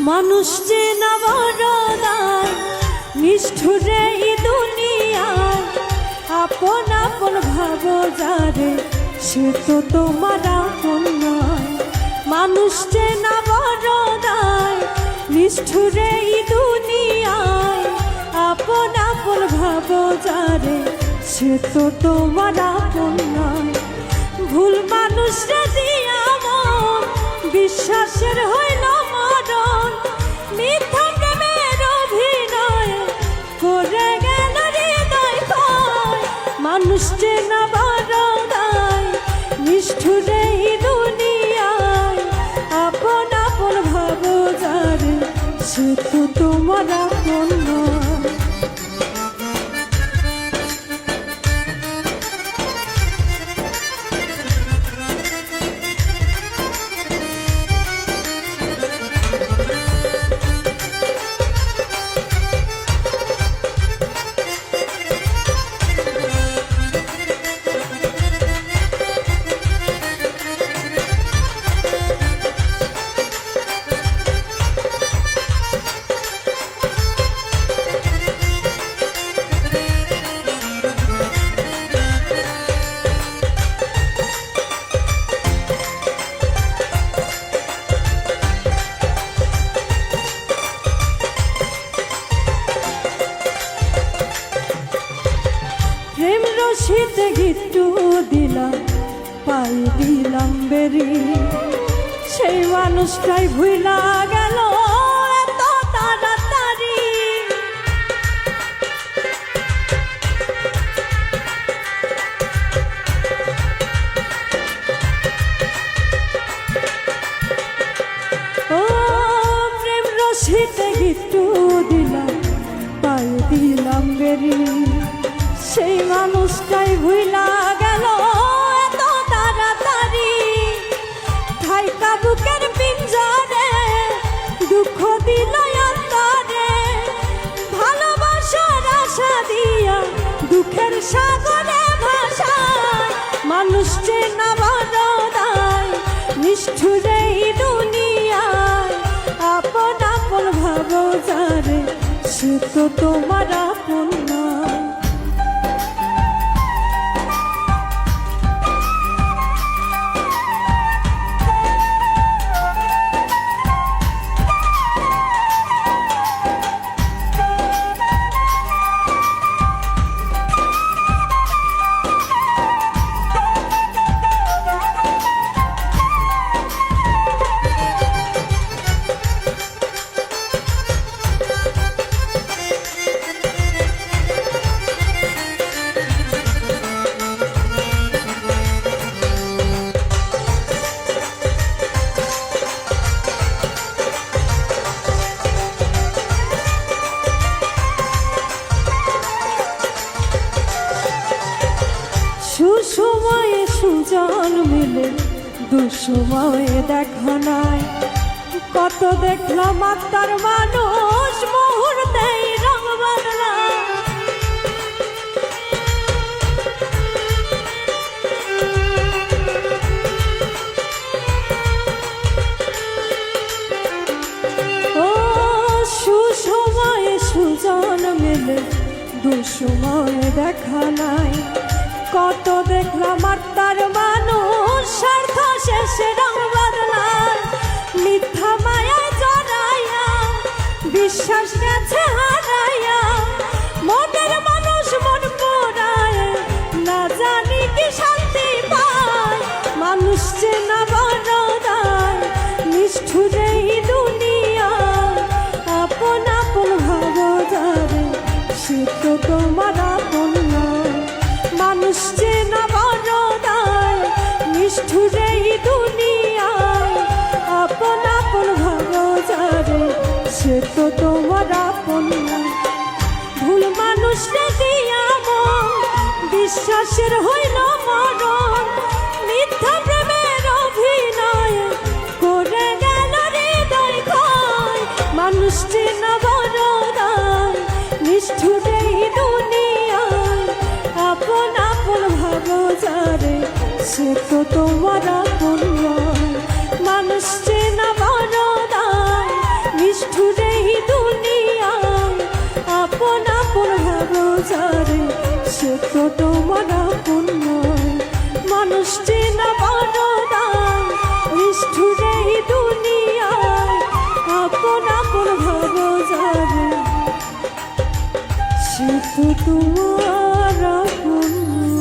মানুষ যে না বড়দায় নিষ্ঠুরে এই দুনিয়ায় আপন আপন ভাবো যারে সে তো তোমার আপন নয়। মানুষ যে না বড়দায় নিষ্ঠুরে এই দুনিয়ায় আপন আপন ভাবো যারে সে তো তোমার আপন নয়। ভুল মানুষরা দিয়া মন বিশ্বাসের হইল মরণ, মিথ্যা প্রেমের অভিনয় করে গেল হৃদয় ক্ষয়। মানুষ যে না বড়দায় নিষ্ঠুরে এই দুনিয়ায় আপন আপন ভাবো যারে সে তো তোমার আপন নয়। প্রেম রশিতে গিট্টু দিলাম পাই দিলাম বেরি, সেই মানুষটাই ভুইলা গেল এত তাড়াতাড়ি। ও প্রেম রশিতে গিট্টু দিলাম পাই দিলাম বেরি, সেই মানুষটাই ভুইলা গেল এত তাড়াতাড়ি। ঠাইকা বুকের পিঞ্জরে দুঃখ দিল অন্তরে, ভালোবাসার আশা দিয়া দুঃখের সাগরে ভাসায়। মানুষ যে না বড়দায় নিষ্ঠুরে এই দুনিয়ায় আপন আপন ভাবো যারে সে তো তোমার আপন নয়। সুসময়ে সুজন মিলে দুসময়ে দেখা নাই, কত দেখলাম আত্মার মানুষ মুহূর্তেই রং বদলায়। ও সুসময়ে সুজন মিলে দুসময়ে দেখা নাই, কত দেখলাম আত্মার মানুষ স্বার্থ শেষে রং বদলায়। মিথ্যা মায়ায় জড়াইয়া বিশ্বাস গেছে হারাইয়া, মনের মানুষ মন পোড়ায় না জানি কি শান্তি পায়। মানুষ যে না বড়দায় নিষ্ঠুরে এই দুনিয়ায় আপন আপন ভাবো যারে সে তো তোমার আপন নয়। মানুষ যে না বড়দায় নিষ্ঠুরে এই দুনিয়ায় আপন আপন ভাবো যারে সে তো তোমার আপন নয়। ভুল মানুষটা দিয়া মন বিশ্বাসের হইল মরণ, মিথ্যা প্রেমের অভিনয় করে গেল হৃদয় ক্ষয়। মানুষ যে না বড়দায় নিষ্ঠুরে এই দুনিয়ায় আপন আপন ভাবো যারে সে তো তোমার আপন নয়। মানুষ যে না বড়দায় যারে সে তো তোমার আপন নয়। মানুষ চেনা বড় দায়, নিষ্ঠুরে এই দুনিয়ায় আপন আপন ভাবো যারে সে তো তোমার আপন নয়।